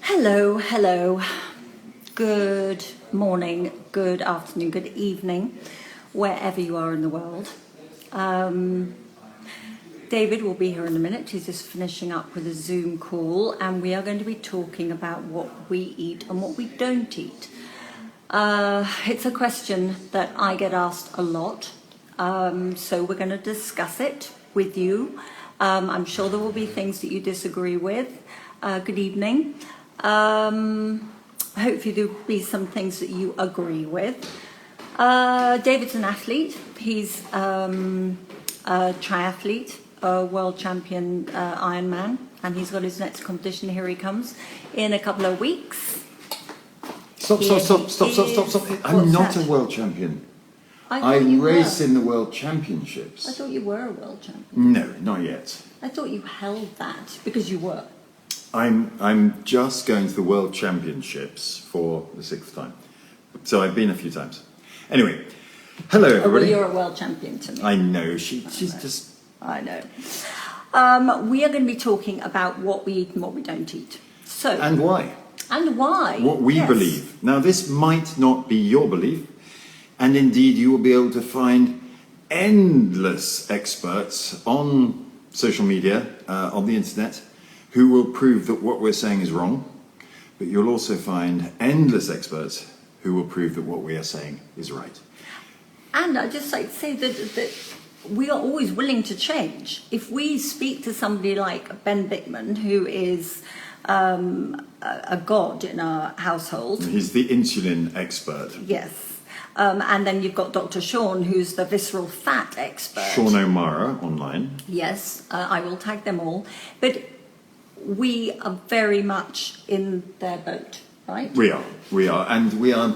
Hello, hello. Good morning, good afternoon, good evening, wherever you are in the world. David will be here in a minute. He's just finishing up with a Zoom call, and we are going to be talking about what we eat and what we don't eat. It's a question that I get asked a lot, so we're going to discuss it with you. I'm sure there will be things that you disagree with. Good evening. Hopefully there'll be some things that you agree with. David's an athlete. He's a triathlete, a world champion Ironman, and he's got his next competition. Here he comes in a couple of weeks. Stop. I'm not a world champion. I race in the world championships. I thought you were a world champion. No, not yet. I thought you held that because you were. I'm just going to the world championships for the 6th time. So I've been a few times. Anyway, hello everybody. Well, you're a world champion to me. I know, she's just... I know. We are going to be talking about what we eat and what we don't eat. So. And why. And why. What we believe. Now this might not be your belief, and indeed you will be able to find endless experts on social media, on the internet, who will prove that what we're saying is wrong, but you'll also find endless experts who will prove that what we are saying is right. And I'd just like to say that we are always willing to change. If we speak to somebody like Ben Bickman, who is a god in our household. He's the insulin expert. Yes. And then you've got Dr. Sean, who's the visceral fat expert. Sean O'Mara online. Yes, I will tag them all. But we are very much in their boat, right? We are, and we are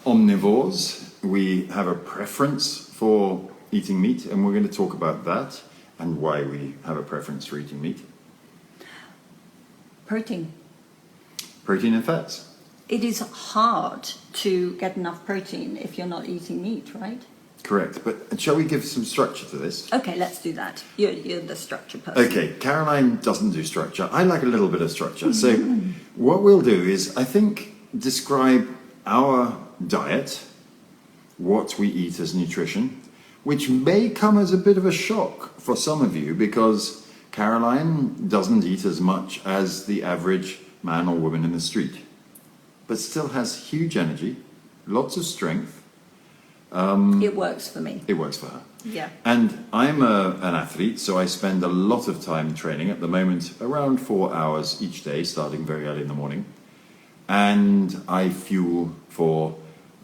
omnivores. We have a preference for eating meat, and we're going to talk about that and why we have a preference for eating meat. Protein and fats. It is hard to get enough protein if you're not eating meat, right? Correct, but shall we give some structure to this? Okay, let's do that. You're the structure person. Okay, Caroline doesn't do structure. I like a little bit of structure. So what we'll do is, I think, describe our diet, what we eat as nutrition, which may come as a bit of a shock for some of you because Caroline doesn't eat as much as the average man or woman in the street, but still has huge energy, lots of strength. It works for me. It works for her. Yeah. And I'm an athlete, so I spend a lot of time training at the moment, around 4 hours each day, starting very early in the morning. And I fuel for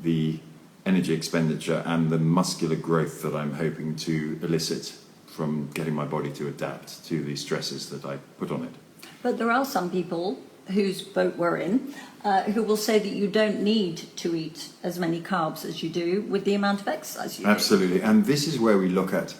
the energy expenditure and the muscular growth that I'm hoping to elicit from getting my body to adapt to the stresses that I put on it. But there are some people whose boat we're in, who will say that you don't need to eat as many carbs as you do with the amount of exercise you do. Absolutely, and this is where we look at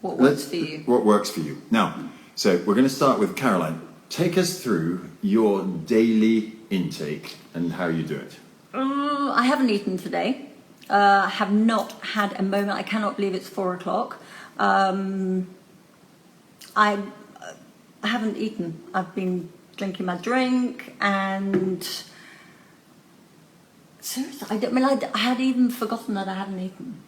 what works for you. What works for you. Now, so we're going to start with Caroline. Take us through your daily intake and how you do it. I haven't eaten today. Have not had a moment. I cannot believe it's 4 o'clock. I haven't eaten. I've been drinking my drink and seriously, I had even forgotten that I hadn't eaten.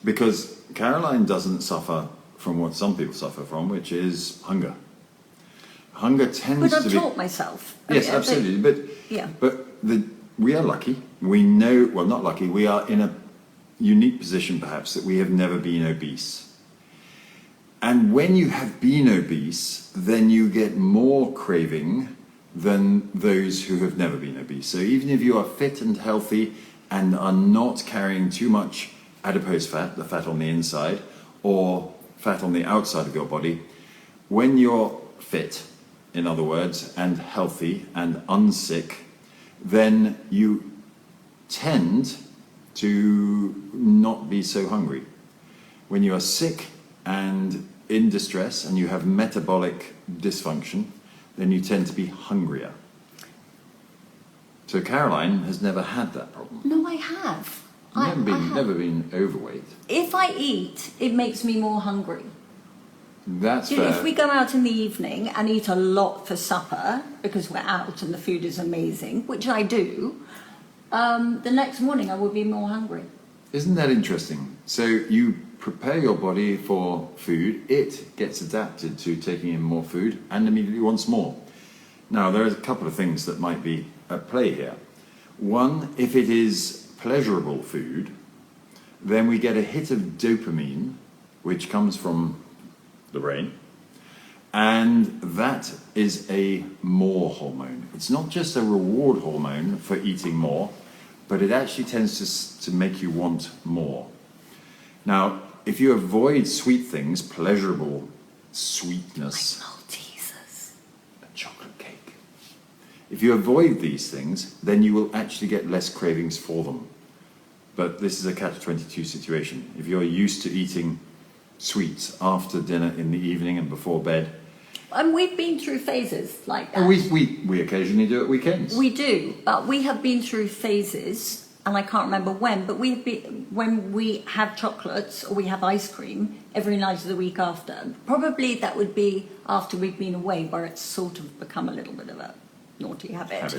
Because Caroline doesn't suffer from what some people suffer from, which is hunger. Hunger tends to be... But I've taught myself. Yes, absolutely. But we are lucky. We know, well, not lucky, we are in a unique position perhaps that we have never been obese. And when you have been obese, then you get more craving than those who have never been obese. So even if you are fit and healthy and are not carrying too much adipose fat, the fat on the inside, or fat on the outside of your body, when you're fit, in other words, and healthy and unsick, then you tend to not be so hungry. When you are sick and in distress and you have metabolic dysfunction, then you tend to be hungrier. So Caroline has never had that problem. No, I have. Never been overweight. If I eat, it makes me more hungry. That's You know, fair. if we go out in the evening and eat a lot for supper because we're out and the food is amazing, which I do, the next morning I will be more hungry. Isn't that interesting? So you prepare your body for food, it gets adapted to taking in more food and immediately wants more. Now, there are a couple of things that might be at play here. One, if it is pleasurable food, then we get a hit of dopamine, which comes from the brain, and that is a more hormone. It's not just a reward hormone for eating more, but it actually tends to make you want more. Now, if you avoid sweet things, pleasurable sweetness, Like Maltesers. a chocolate cake. If you avoid these things, then you will actually get less cravings for them. But this is a catch-22 situation. If you're used to eating sweets after dinner in the evening and before bed, And we've been through phases like that. and we occasionally do at weekends. We do, but we have been through phases, and I can't remember when, but when we have chocolates or we have ice cream every night of the week after. Probably that would be after we've been away, where it's sort of become a little bit of a naughty habit.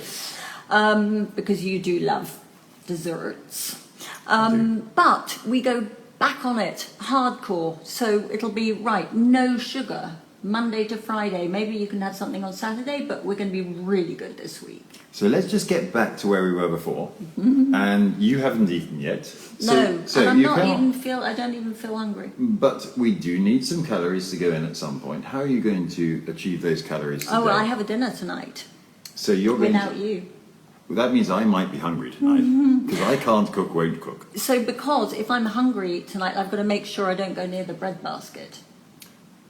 Because you do love desserts. But we go back on it hardcore, so it'll be right, no sugar. Monday to Friday. Maybe you can have something on Saturday, but we're going to be really good this week. So let's just get back to where we were before. And you haven't eaten yet. No, So and you I can't. don't even feel hungry. But we do need some calories to go in at some point. How are you going to achieve those calories today? Oh, well, I have a dinner tonight So you're going without to, you. well, that means I might be hungry tonight because I can't cook, won't cook. So because if I'm hungry tonight, I've got to make sure I don't go near the bread basket.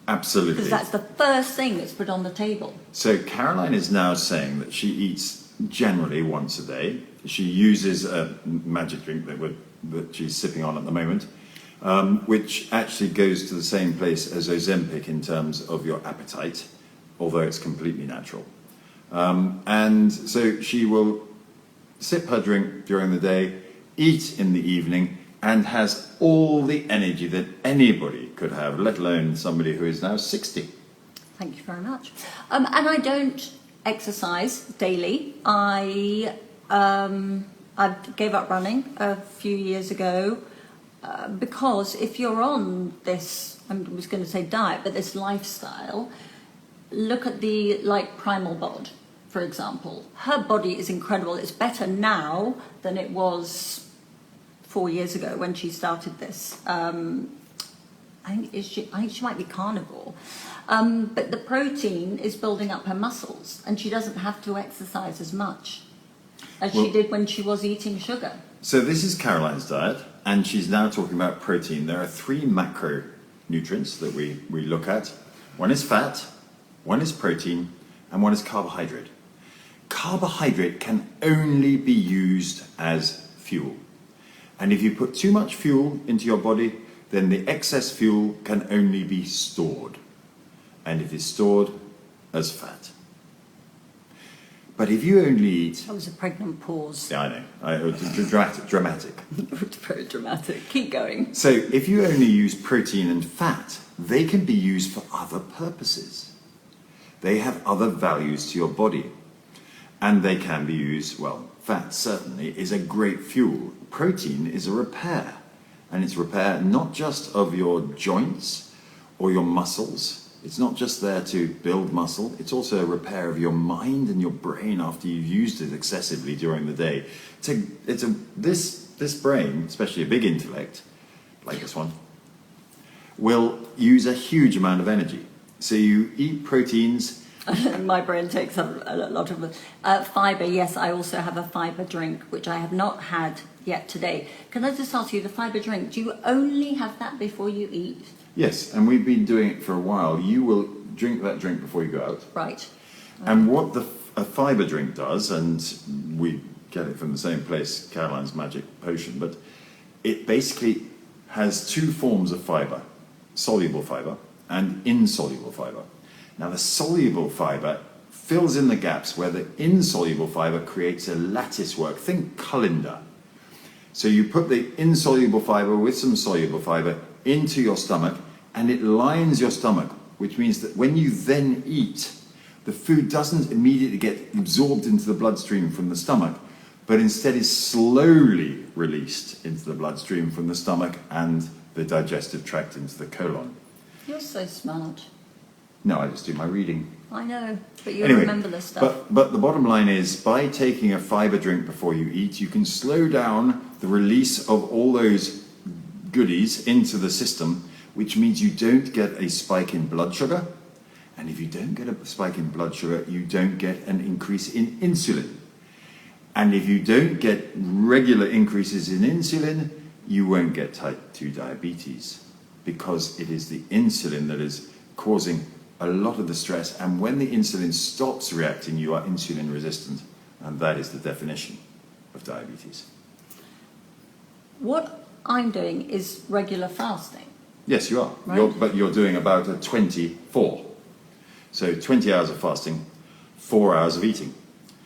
Absolutely. Because that's the first thing that's put on the table. So Caroline is now saying that she eats generally once a day. She uses a magic drink that she's sipping on at the moment, which actually goes to the same place as Ozempic in terms of your appetite, although it's completely natural. And so she will sip her drink during the day, eat in the evening, and has all the energy that anybody could have, let alone somebody who is now 60. Thank you very much. And I don't exercise daily. I gave up running a few years ago because if you're on this, I was going to say diet, but this lifestyle, look at like Primal Bod, for example. Her body is incredible. It's better now than it was 4 years ago when she started this. I think she might be carnivore. But the protein is building up her muscles, and she doesn't have to exercise as much as she did when she was eating sugar. So this is Caroline's diet, and she's now talking about protein. There are 3 macronutrients that we look at. One is fat, one is protein, and one is carbohydrate. Carbohydrate can only be used as fuel. And if you put too much fuel into your body, then the excess fuel can only be stored. And it is stored as fat. But if you only eat... That was a pregnant pause. Yeah, I know. Dramatic. Very dramatic. Keep going. So if you only use protein and fat, they can be used for other purposes. They have other values to your body. And they can be used, well, fat certainly is a great fuel. Protein is a repair. And it's repair not just of your joints or your muscles. It's not just there to build muscle. It's also a repair of your mind and your brain after you've used it excessively during the day. This brain, especially a big intellect, like this one, will use a huge amount of energy. So you eat proteins. My brain takes up a lot of fibre. Yes, I also have a fibre drink, which I have not had yet today. Can I just ask you, the fibre drink, do you only have that before you eat? Yes, and we've been doing it for a while. You will drink that drink before you go out. Right. And what a fibre drink does, and we get it from the same place, Caroline's Magic Potion, but it basically has 2 forms of fibre, soluble fibre and insoluble fibre. Now the soluble fibre fills in the gaps where the insoluble fibre creates a lattice work. Think colander. So you put the insoluble fibre with some soluble fibre into your stomach, and it lines your stomach which means that when you then eat, the food doesn't immediately get absorbed into the bloodstream from the stomach, but instead is slowly released into the bloodstream from the stomach and the digestive tract into the colon. You're so smart. No, I just do my reading. I know, but you Anyway, remember this stuff. But the bottom line is, by taking a fibre drink before you eat, you can slow down the release of all those goodies into the system, which means you don't get a spike in blood sugar. And if you don't get a spike in blood sugar, you don't get an increase in insulin. And if you don't get regular increases in insulin, you won't get type 2 diabetes, because it is the insulin that is causing a lot of the stress. And when the insulin stops reacting, you are insulin resistant. And that is the definition of diabetes. What I'm doing is regular fasting. Yes, you are. Right. But you're doing about a 24. So 20 hours of fasting, 4 hours of eating.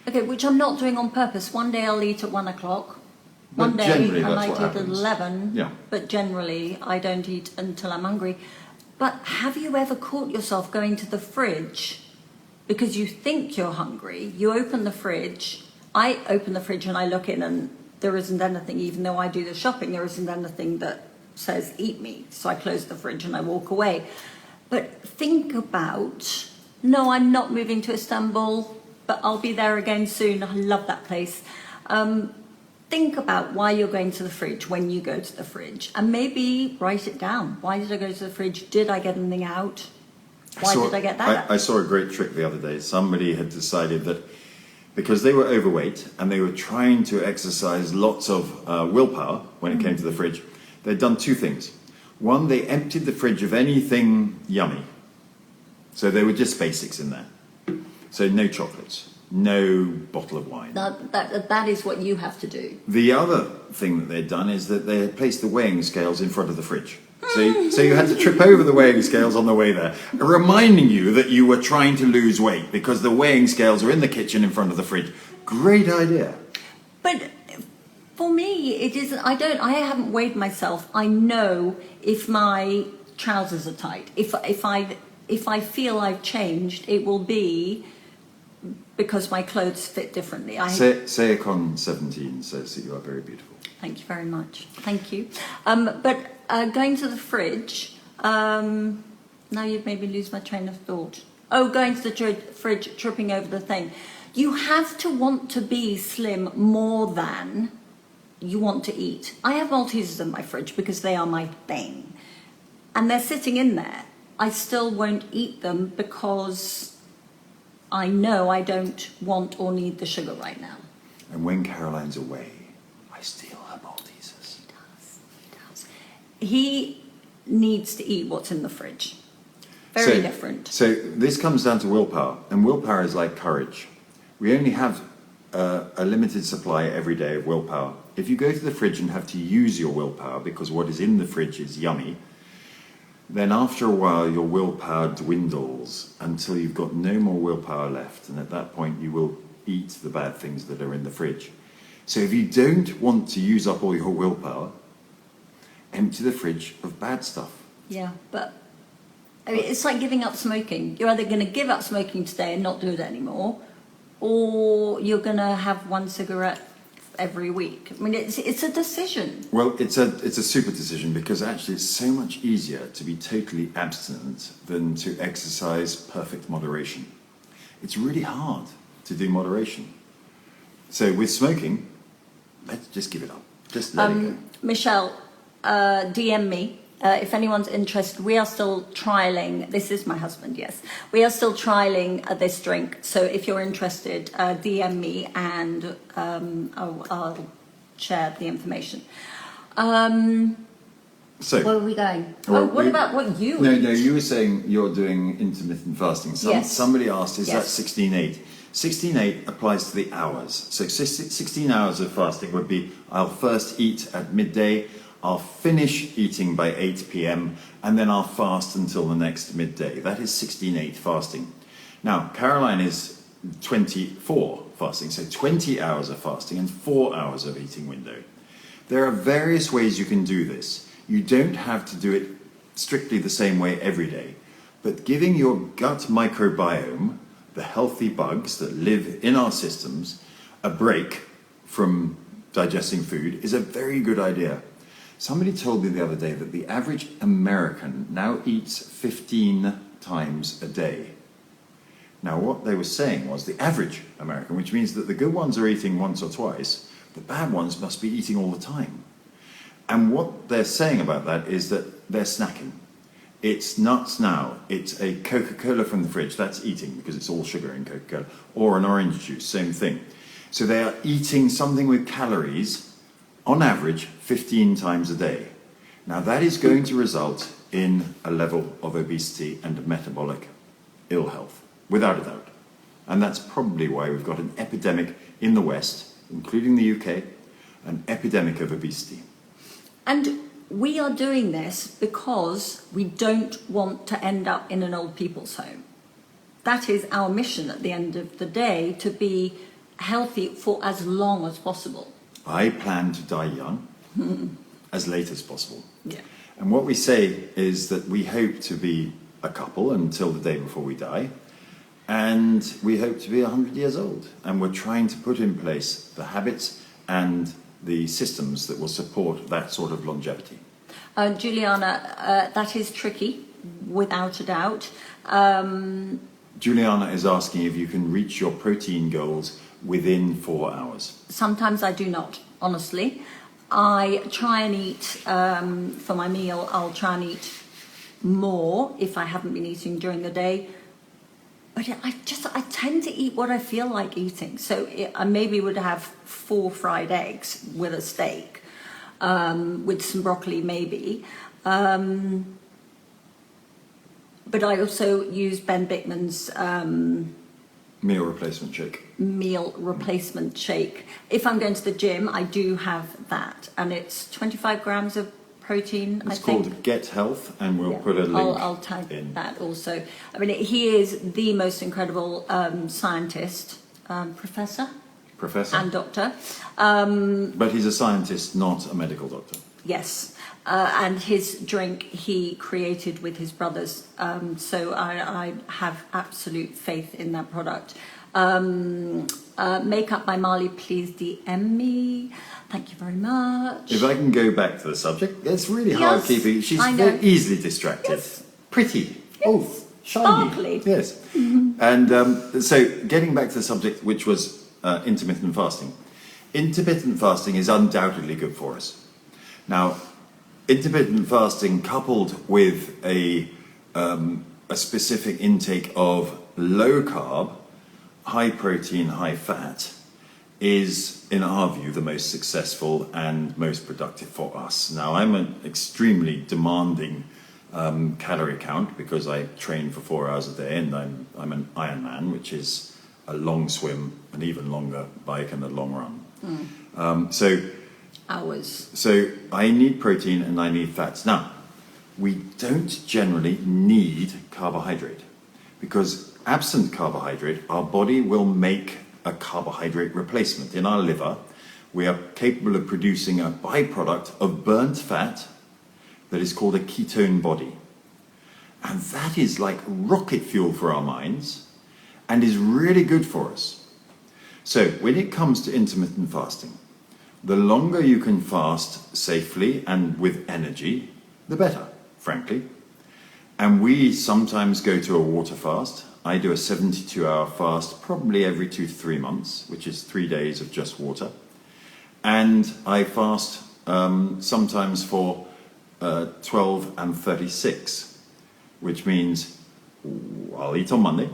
Okay, which I'm not doing on purpose. One day I'll eat at 1 o'clock. But One day generally I that's might what eat at happens. 11. Yeah. But generally I don't eat until I'm hungry. But have you ever caught yourself going to the fridge because you think you're hungry? You open the fridge. I open the fridge and I look in and there isn't anything, even though I do the shopping, there isn't anything that says eat me. So I close the fridge and I walk away. But think about, no, I'm not moving to Istanbul, but I'll be there again soon. I love that place. Think about why you're going to the fridge when you go to the fridge, and maybe write it down. Why did I go to the fridge? Did I get anything out? Why did I get that out? I saw a great trick the other day. Somebody had decided that because they were overweight and they were trying to exercise lots of willpower when it came to the fridge, they'd done two things. One, they emptied the fridge of anything yummy. So there were just basics in there. So no chocolates, no bottle of wine. That is what you have to do. The other thing that they'd done is that they had placed the weighing scales in front of the fridge. So you had to trip over the weighing scales on the way there, reminding you that you were trying to lose weight because the weighing scales are in the kitchen in front of the fridge. Great idea. But for me, it isn't. I haven't weighed myself. I know if my trousers are tight. If I feel I've changed, it will be because my clothes fit differently. Seacon 17 says that you are very beautiful. Thank you very much. Thank you. But going to the fridge, now you've made me lose my train of thought. Oh, going to the fridge, tripping over the thing. You have to want to be slim more than you want to eat. I have Maltesers in my fridge because they are my thing. And they're sitting in there. I still won't eat them because I know I don't want or need the sugar right now. And when Caroline's away, I steal her Maltesers. He does. He needs to eat what's in the fridge. Very different. So this comes down to willpower, and willpower is like courage. We only have a limited supply every day of willpower. If you go to the fridge and have to use your willpower because what is in the fridge is yummy, then after a while your willpower dwindles until you've got no more willpower left, and at that point you will eat the bad things that are in the fridge. So if you don't want to use up all your willpower, empty the fridge of bad stuff. Yeah, but I mean, it's like giving up smoking. You're either going to give up smoking today and not do it anymore, or you're going to have one cigarette every week. I mean, it's a decision. Well, it's a super decision because actually it's so much easier to be totally abstinent than to exercise perfect moderation. It's really hard to do moderation. So with smoking, let's just give it up. Just let it go. Michelle, DM me. If anyone's interested, we are still trialing. This is my husband, yes. We are still trialing this drink. So if you're interested, DM me and I'll share the information. So where are we going? Well, what about what you No, eat? you were saying you're doing intermittent fasting. Yes. Somebody asked, is Yes. that 16-8? 16-8 applies to the hours. So 16 hours of fasting would be, I'll first eat at midday, I'll finish eating by 8 p.m. and then I'll fast until the next midday. That is 16-8 fasting. Now, Caroline is 24 fasting, so 20 hours of fasting and 4 hours of eating window. There are various ways you can do this. You don't have to do it strictly the same way every day. but giving your gut microbiome, the healthy bugs that live in our systems, a break from digesting food is a very good idea. Somebody told me the other day that the average American now eats 15 times a day. Now, what they were saying was the average American, which means that the good ones are eating once or twice, the bad ones must be eating all the time. And what they're saying about that is that they're snacking. It's nuts now. It's a Coca-Cola from the fridge. That's eating because it's all sugar in Coca-Cola. Or an orange juice, same thing. So they are eating something with calories, on average, 15 times a day. Now that is going to result in a level of obesity and metabolic ill health, without a doubt. And that's probably why we've got an epidemic in the West, including the UK, an epidemic of obesity. And we are doing this because we don't want to end up in an old people's home. That is our mission at the end of the day, to be healthy for as long as possible. I plan to die young, as late as possible. Yeah. And what we say is that we hope to be a couple until the day before we die, and we hope to be 100 years old. And we're trying to put in place the habits and the systems that will support that sort of longevity. Juliana, that is tricky, without a doubt. Juliana is asking if you can reach your protein goals within 4 hours. Sometimes I do not, honestly. I try and eat, for my meal, I'll try and eat more if I haven't been eating during the day. But I tend to eat what I feel like eating. So I maybe would have 4 fried eggs with a steak, with some broccoli maybe. But I also use Ben Bickman's Meal replacement shake. If I'm going to the gym, I do have that. And it's 25 grams of protein, I think. It's called Get Health, and we'll put a link I'll tag in. that also. I mean, he is the most incredible scientist, professor and doctor. But he's a scientist, not a medical doctor. Yes. And his drink he created with his brothers. So I have absolute faith in that product. Makeup by Marley, please DM me. Thank you very much. If I can go back to the subject, it's really hard keeping. She's very easily distracted. Yes. Pretty. Yes. Oh, shiny. Sparkly. Yes. And so getting back to the subject, which was intermittent fasting. Intermittent fasting is undoubtedly good for us. Now, intermittent fasting coupled with a specific intake of low carb, high protein, high fat is, in our view, the most successful and most productive for us. Now, I'm an extremely demanding calorie count because I train for 4 hours a day, and I'm an Ironman, which is a long swim, an even longer bike, and a long run. Hours. So I need protein and I need fats. Now, we don't generally need carbohydrate because absent carbohydrate, our body will make a carbohydrate replacement. In our liver, we are capable of producing a byproduct of burnt fat that is called a ketone body. And that is like rocket fuel for our minds and is really good for us. So when it comes to intermittent fasting, the longer you can fast safely and with energy, the better, frankly. And we sometimes go to a water fast. I do a 72-hour fast probably every 2 to 3 months, which is 3 days of just water. And I fast sometimes for 12 and 36, which means I'll eat on Monday,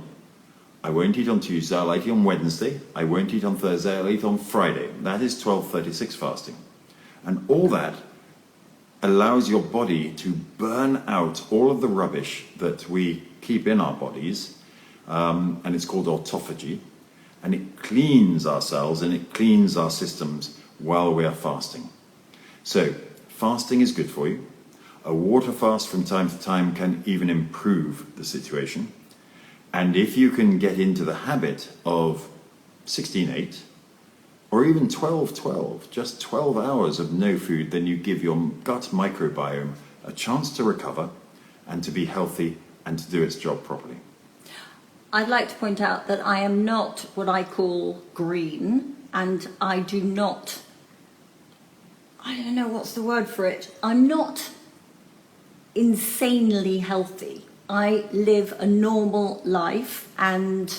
I won't eat on Tuesday, I'll eat on Wednesday, I won't eat on Thursday, I'll eat on Friday. That is 12-36 fasting. And all that allows your body to burn out all of the rubbish that we keep in our bodies, and it's called autophagy, and it cleans our cells and it cleans our systems while we are fasting. So, fasting is good for you. A water fast from time to time can even improve the situation. And if you can get into the habit of 16-8 or even 12-12, just 12 hours of no food, then you give your gut microbiome a chance to recover and to be healthy and to do its job properly. I'd like to point out that I am not what I call green, and I do not, I don't know what's the word for it, I'm not insanely healthy. I live a normal life and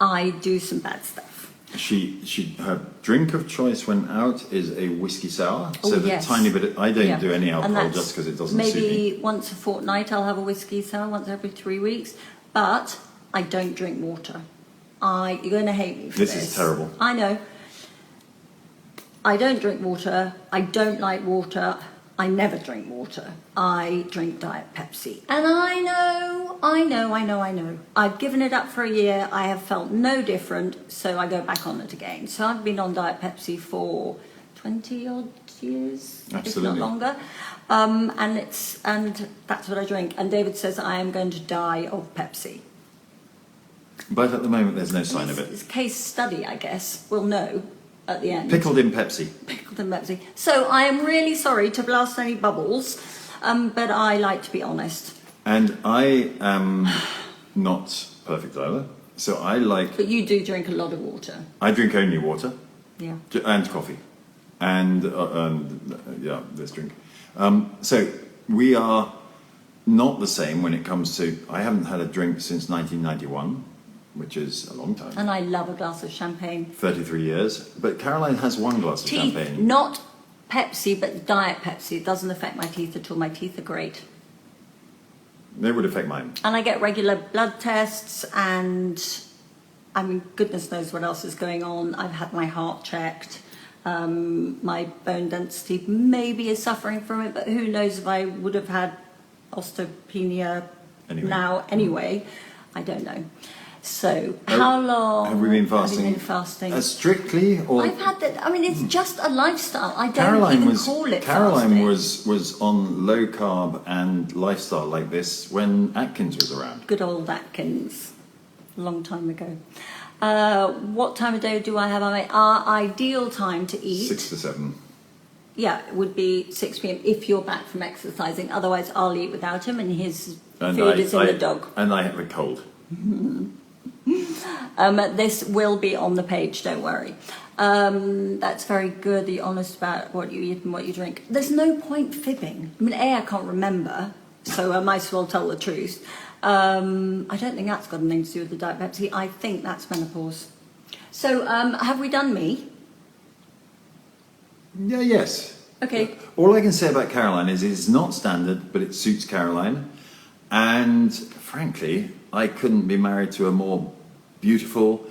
I do some bad stuff. Her drink of choice when out is a whiskey sour. Oh, so the yes. tiny bit. I don't do any And alcohol that's just because it doesn't suit me. maybe once a fortnight I'll have a whiskey sour, once every 3 weeks. But I don't drink water. You're going to hate me for this. This is terrible. I know. I don't drink water. I don't like water. I never drink water. I drink Diet Pepsi. And I know. I've given it up for a year. I have felt no different, so I go back on it again. So I've been on Diet Pepsi for 20 odd years, Absolutely. if not longer. And that's what I drink. And David says I am going to die of Pepsi. But at the moment, there's no sign of it. It's a case study, I guess. We'll know at the end. Pickled in Pepsi. Pickled in Pepsi. So I am really sorry to blast any bubbles, but I like to be honest. And I am not perfect either. So I like... But you do drink a lot of water. I drink only water. Yeah. And coffee. And, this drink. So we are not the same when it comes to... I haven't had a drink since 1991, which is a long time. And I love a glass of champagne. 33 years. But Caroline has one glass of Teeth, champagne. not Pepsi, but Diet Pepsi. It doesn't affect my teeth at all. My teeth are great. They would affect mine. And I get regular blood tests, and I mean, goodness knows what else is going on. I've had my heart checked. My bone density maybe is suffering from it, but who knows if I would have had osteopenia now anyway. I don't know. So, how long have we been fasting? Have you been fasting? Strictly, or I've had that. I mean, it's just a lifestyle. I don't Caroline even was call it Caroline fasting. was on low carb and lifestyle like this when Atkins was around. Good old Atkins, a long time ago. What time of day do I have? Our ideal time to eat. 6 to 7. Yeah, it would be 6 p.m. if you're back from exercising. Otherwise, I'll eat without him, and his food is in the dog. And I have a cold. This will be on the page, don't worry. That's very good that you're honest about what you eat and what you drink. There's no point fibbing. I mean, I can't remember, so I might as well tell the truth. I don't think that's got anything to do with the Diet Pepsi. I think that's menopause. So, have we done me? Yeah, yes. Okay. All I can say about Caroline is it's not standard, but it suits Caroline. And frankly, I couldn't be married to a more beautiful,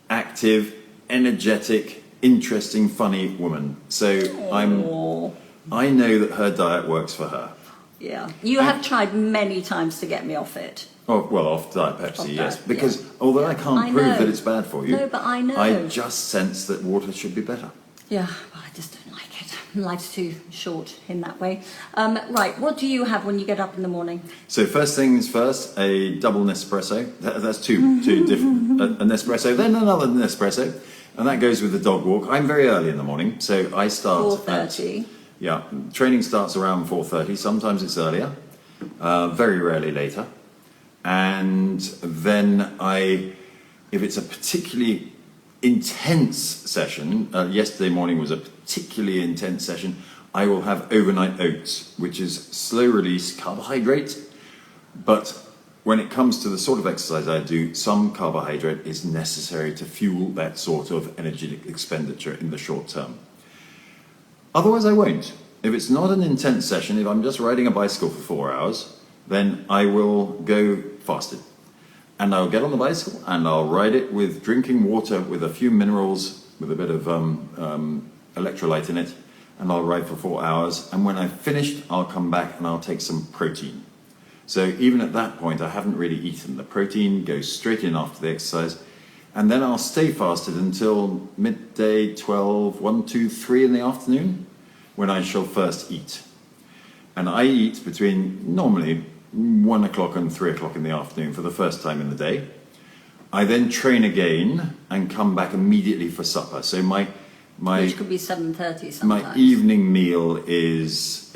active, energetic, interesting, funny woman. So I know that her diet works for her. Yeah. You have tried many times to get me off it. Oh, well, off Diet Pepsi, yes. Diet, Because although I can't prove that it's bad for you, no, but I know. I just sense that water should be better. Yeah, well, I just don't like it. Life's too short in that way. Right, what do you have when you get up in the morning? So first things first, a double Nespresso. That's two different. A Nespresso, then another Nespresso. And that goes with the dog walk. I'm very early in the morning, so I start 4:30. Yeah, training starts around 4:30. Sometimes it's earlier, very rarely later. And then if it's a particularly intense session, yesterday morning was a particularly intense session, I will have overnight oats, which is slow release carbohydrate. But when it comes to the sort of exercise I do, some carbohydrate is necessary to fuel that sort of energy expenditure in the short term. Otherwise, I won't. If it's not an intense session, if I'm just riding a bicycle for 4 hours, then I will go fasted. And I'll get on the bicycle and I'll ride it with drinking water with a few minerals, with a bit of electrolyte in it, and I'll ride for 4 hours. And when I've finished, I'll come back and I'll take some protein. So even at that point, I haven't really eaten. The protein goes straight in after the exercise. And then I'll stay fasted until midday, 12, 1, 2, 3 in the afternoon, when I shall first eat. And I eat between normally 1 o'clock and 3 o'clock in the afternoon for the first time in the day. I then train again and come back immediately for supper. So my which could be 7:30 sometimes. My evening meal is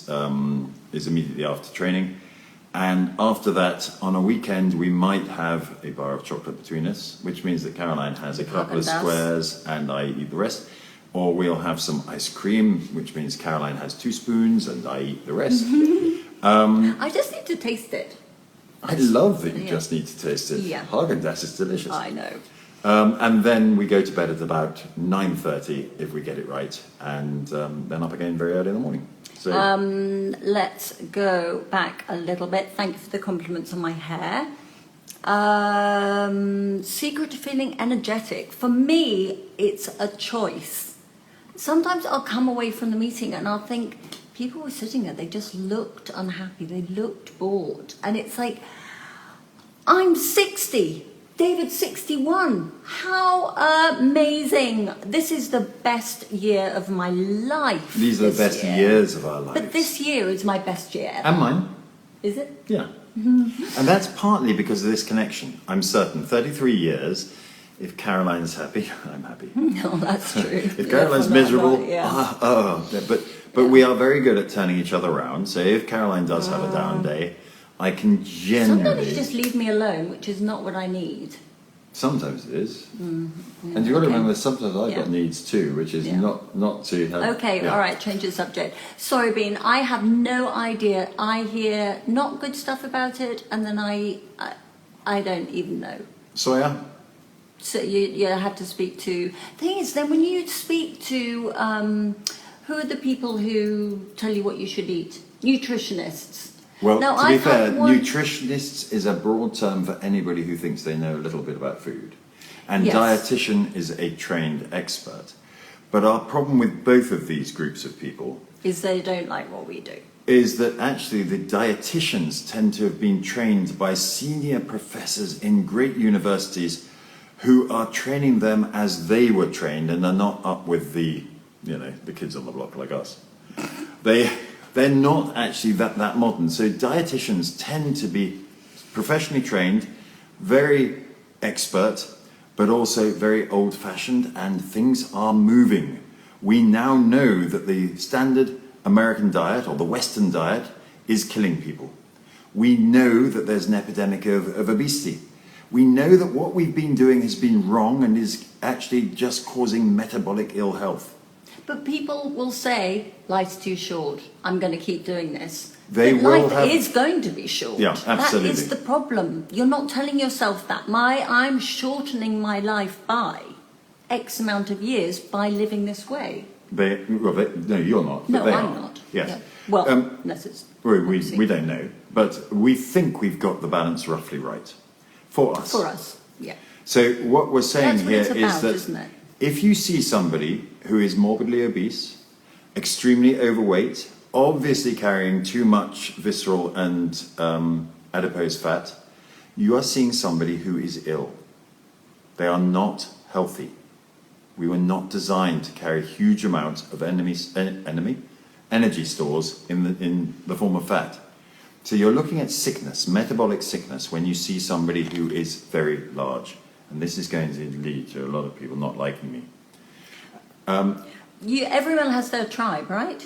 immediately after training. And after that, on a weekend, we might have a bar of chocolate between us, which means that Caroline has a couple of squares and I eat the rest. Or we'll have some ice cream, which means Caroline has 2 spoons and I eat the rest. I just need to taste it. I love that you just need to taste it. Yeah. Haagen-Dazs is delicious. I know. And then we go to bed at about 9:30 if we get it right, and then up again very early in the morning. So let's go back a little bit. Thank you for the compliments on my hair. Secret to feeling energetic. For me, it's a choice. Sometimes I'll come away from the meeting and I'll think, people were sitting there, they just looked unhappy, they looked bored. And it's like, I'm 60, David's 61. How amazing. This is the best year of my life. These are the best years of our lives. But this year is my best year ever. And mine. Is it? Yeah. And that's partly because of this connection. I'm certain, 33 years, if Caroline's happy, I'm happy. No, that's true. If Caroline's miserable, but we are very good at turning each other around. So if Caroline does have a down day, I can generally... Sometimes you just leave me alone, which is not what I need. Sometimes it is. And you've got to remember, sometimes I've got needs too, which is not to have... Okay, all right, change the subject. Sorry, Bean, I have no idea. I hear not good stuff about it, and then I don't even know. Soya? So you have to speak to... Thing is, then when you speak to... who are the people who tell you what you should eat? Nutritionists. Well, now, to be fair, nutritionists is a broad term for anybody who thinks they know a little bit about food. And dietitian is a trained expert. But our problem with both of these groups of people... is they don't like what we do. Is that actually the dietitians tend to have been trained by senior professors in great universities who are training them as they were trained and are not up with the kids on the block like us. They're not actually that modern. So dietitians tend to be professionally trained, very expert, but also very old-fashioned, and things are moving. We now know that the standard American diet, or the Western diet, is killing people. We know that there's an epidemic of obesity. We know that what we've been doing has been wrong and is actually just causing metabolic ill health. But people will say, life's too short, I'm going to keep doing this. Life is going to be short. Yeah, absolutely. That is the problem. You're not telling yourself that. I'm shortening my life by X amount of years by living this way. No, you're not. No, they I'm are. not. Yes. Yeah. Well, unless it's... We don't know. But we think we've got the balance roughly right. For us. For us, yeah. So what we're saying here is that isn't it? If you see somebody who is morbidly obese, extremely overweight, obviously carrying too much visceral and adipose fat, you are seeing somebody who is ill. They are not healthy. We were not designed to carry huge amounts of energy stores in the form of fat. So you're looking at sickness, metabolic sickness, when you see somebody who is very large. And this is going to lead to a lot of people not liking me. Everyone has their tribe, right?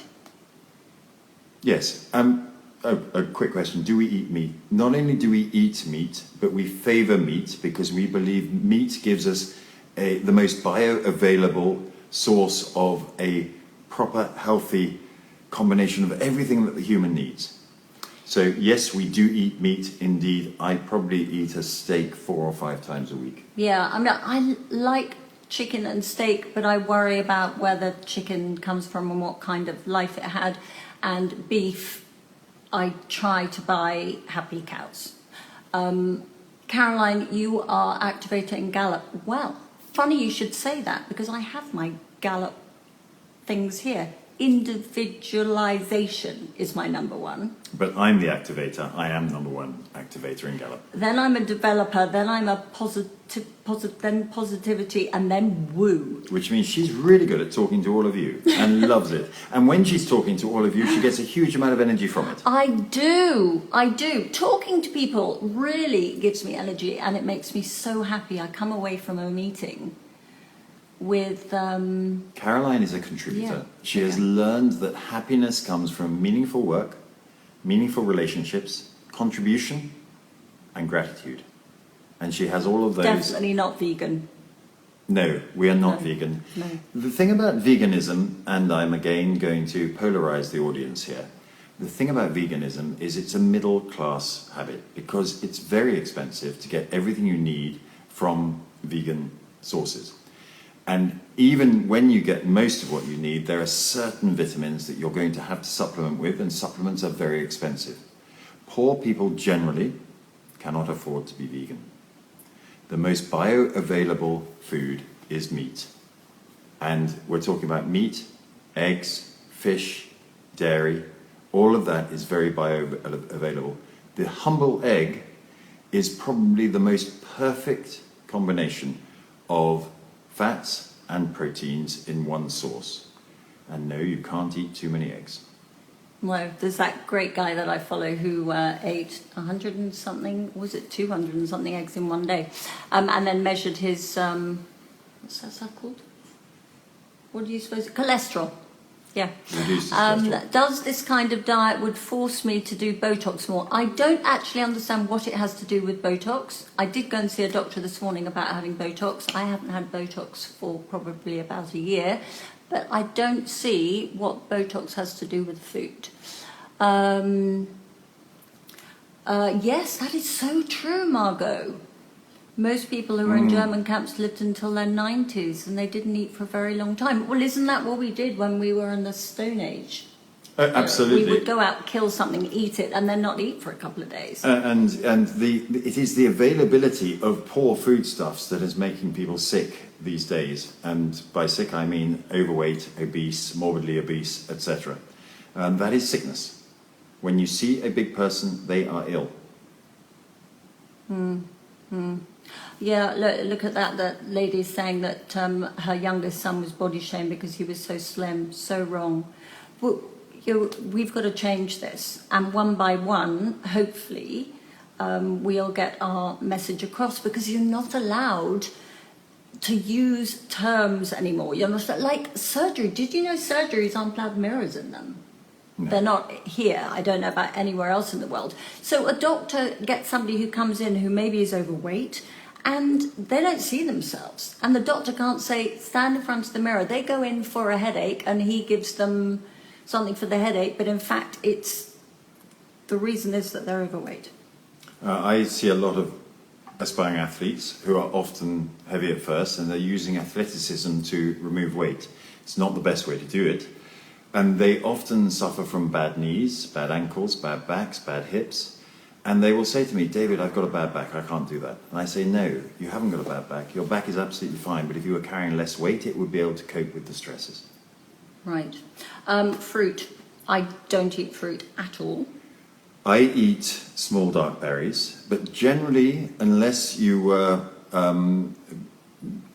Yes. A quick question. Do we eat meat? Not only do we eat meat, but we favour meat because we believe meat gives us the most bioavailable source of a proper, healthy combination of everything that the human needs. So yes, we do eat meat. Indeed, I probably eat a steak 4 or 5 times a week. Yeah, I like chicken and steak, but I worry about where the chicken comes from and what kind of life it had. And beef, I try to buy happy cows. Caroline, you are activator in Gallup. Well, funny you should say that because I have my Gallup things here. Individualization is my number one. But I'm the activator. I am number one activator in Gallup. Then I'm a developer. Then I'm a then positivity, and then woo. Which means she's really good at talking to all of you and loves it. And when she's talking to all of you, she gets a huge amount of energy from it. I do. Talking to people really gives me energy, and it makes me so happy. I come away from a meeting with... Caroline is a contributor. She has learned that happiness comes from meaningful work, meaningful relationships, contribution and gratitude. And she has all of those. Definitely not vegan. No, we are not vegan. No. The thing about veganism, and I'm again going to polarize the audience here, the thing about veganism is it's a middle class habit because it's very expensive to get everything you need from vegan sources. And even when you get most of what you need, there are certain vitamins that you're going to have to supplement with, and supplements are very expensive. Poor people generally cannot afford to be vegan. The most bioavailable food is meat. And we're talking about meat, eggs, fish, dairy. All of that is very bioavailable. The humble egg is probably the most perfect combination of fats and proteins in one source. And no, you can't eat too many eggs. No, there's that great guy that I follow who ate 100 and something, was it 200 and something eggs in one day, and then measured his, what's that called? What do you suppose? Cholesterol. Yeah. Reduces cholesterol. Does this kind of diet would force me to do Botox more? I don't actually understand what it has to do with Botox. I did go and see a doctor this morning about having Botox. I haven't had Botox for probably about a year, but I don't see what Botox has to do with food. Yes, that is so true, Margot. Most people who were in German camps lived until their 90s and they didn't eat for a very long time. Well, isn't that what we did when we were in the Stone Age? Absolutely. We would go out, kill something, eat it, and then not eat for a couple of days. It is the availability of poor foodstuffs that is making people sick these days. And by sick, I mean overweight, obese, morbidly obese, etc. And that is sickness. When you see a big person, they are ill. Yeah, look at that. That lady is saying that her youngest son was body shamed because he was so slim. So wrong. Well, we've got to change this. And one by one, hopefully, we'll get our message across, because you're not allowed to use terms anymore. You're not, like surgery. Did you know surgeries aren't allowed mirrors in them? No. They're not here. I don't know about anywhere else in the world. So a doctor gets somebody who comes in who maybe is overweight, and they don't see themselves. And the doctor can't say, stand in front of the mirror. They go in for a headache and he gives them something for the headache, but in fact the reason is that they're overweight. I see a lot of aspiring athletes who are often heavy at first, and they're using athleticism to remove weight. It's not the best way to do it. And they often suffer from bad knees, bad ankles, bad backs, bad hips. And they will say to me, David, I've got a bad back, I can't do that. And I say, no, you haven't got a bad back. Your back is absolutely fine, but if you were carrying less weight, it would be able to cope with the stresses. Right. Fruit. I don't eat fruit at all. I eat small dark berries, but generally, unless you were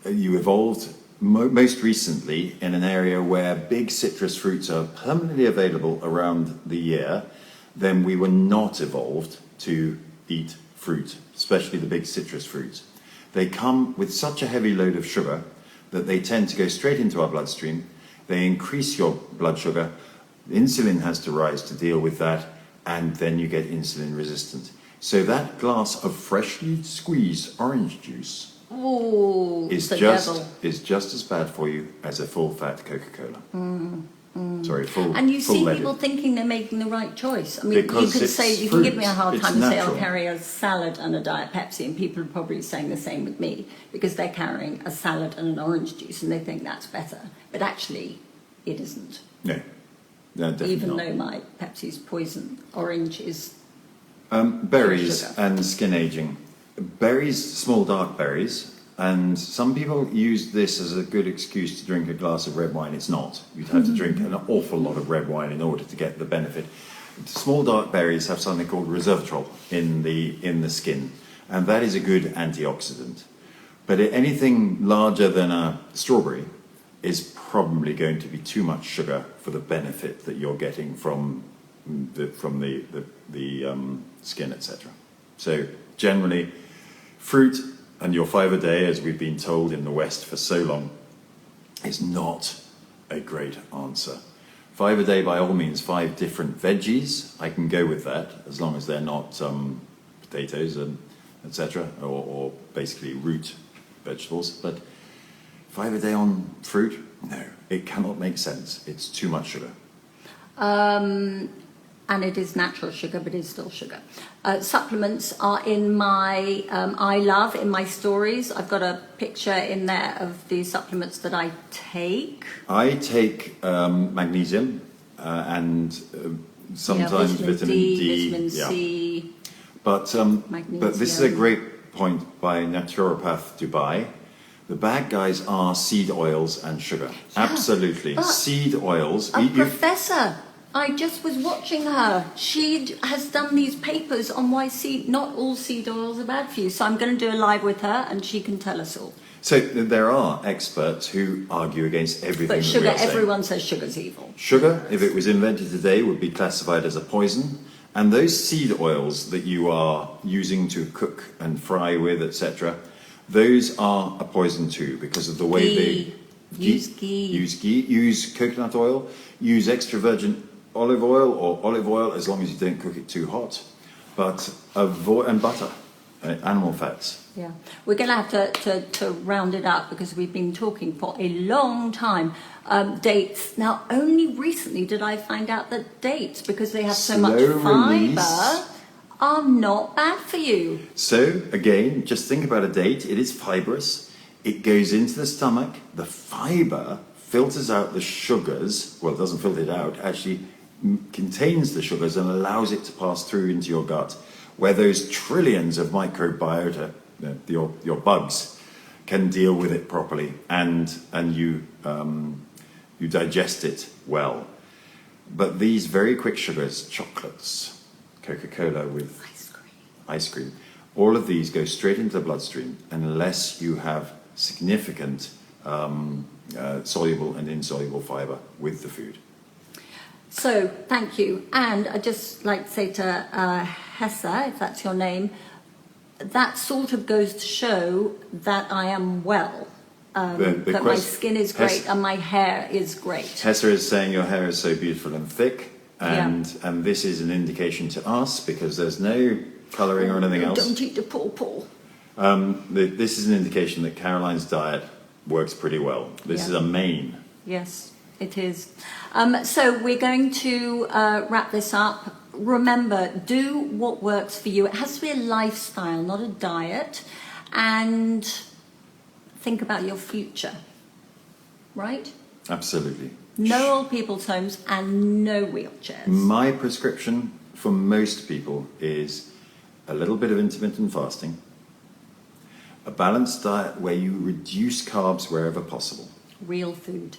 you evolved most recently in an area where big citrus fruits are permanently available around the year, then we were not evolved to eat fruit, especially the big citrus fruits. They come with such a heavy load of sugar that they tend to go straight into our bloodstream. They increase your blood sugar. Insulin has to rise to deal with that, and then you get insulin resistant. So that glass of freshly squeezed orange juice is just as bad for you as a full-fat Coca-Cola. Sorry, full. And you see leaded. people thinking they're making the right choice. I mean, Because you could say, you fruit. can give me a hard time It's and say natural. I'll carry a salad and a Diet Pepsi, and people are probably saying the same with me, because they're carrying a salad and an orange juice and they think that's better. But actually, it isn't. No, definitely Even not. though my Pepsi's poison, orange is berries sugar. and skin aging. Berries, small dark berries, and some people use this as a good excuse to drink a glass of red wine. It's not. You'd have to drink an awful lot of red wine in order to get the benefit. Small dark berries have something called resveratrol in the skin, and that is a good antioxidant. But anything larger than a strawberry is probably going to be too much sugar for the benefit that you're getting from the skin, etc. So generally, fruit and your 5 a day, as we've been told in the West for so long, is not a great answer. 5 a day by all means, 5 different veggies. I can go with that as long as they're not potatoes and etc. Or basically root vegetables. But 5 a day on fruit, no, it cannot make sense. It's too much sugar. And it is natural sugar, but it's still sugar. Supplements are in my I Love, in my stories. I've got a picture in there of the supplements that I take. I take magnesium and sometimes vitamin D, vitamin C. But this is a great point by Naturopath Dubai. The bad guys are seed oils and sugar. Yeah, absolutely. Seed oils. Professor, I just was watching her. She has done these papers on why not all seed oils are bad for you. So I'm going to do a live with her and she can tell us all. So there are experts who argue against everything. But sugar, everyone says sugar's evil. Sugar, if it was invented today, would be classified as a poison. And those seed oils that you are using to cook and fry with, etc., those are a poison too because of the way they use ghee, use coconut oil, use extra virgin olive oil or olive oil as long as you don't cook it too hot. But and butter, animal fats. Yeah, we're going to have to round it up because we've been talking for a long time. Dates. Now, only recently did I find out that dates, because they have so much fibre, are not bad for you. So, again, just think about a date. It is fibrous. It goes into the stomach. The fibre filters out the sugars. Well, it doesn't filter it out. Actually contains the sugars and allows it to pass through into your gut, where those trillions of microbiota, your bugs, can deal with it properly, and you digest it well. But these very quick sugars, chocolates, Coca-Cola with ice cream, all of these go straight into the bloodstream unless you have significant soluble and insoluble fibre with the food. So, thank you. And I'd just like to say to Hessa, if that's your name, that sort of goes to show that I am well. That my skin is great and my hair is great. Hessa is saying your hair is so beautiful and thick, and this is an indication to us, because there's no colouring or anything else. Don't eat the pawpaw. This is an indication that Caroline's diet works pretty well. This is a main. Yes, it is. So we're going to wrap this up. Remember, do what works for you. It has to be a lifestyle, not a diet. And think about your future, right? Absolutely. No old people's homes and no wheelchairs. My prescription for most people is a little bit of intermittent fasting, a balanced diet where you reduce carbs wherever possible. Real food.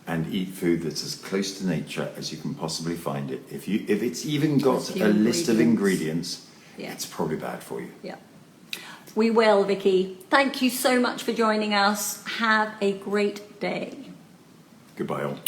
And eat food that's as close to nature as you can possibly find it. If it's even got a list of ingredients, it's probably bad for you. Yeah. We will, Vicky. Thank you so much for joining us. Have a great day. Goodbye all.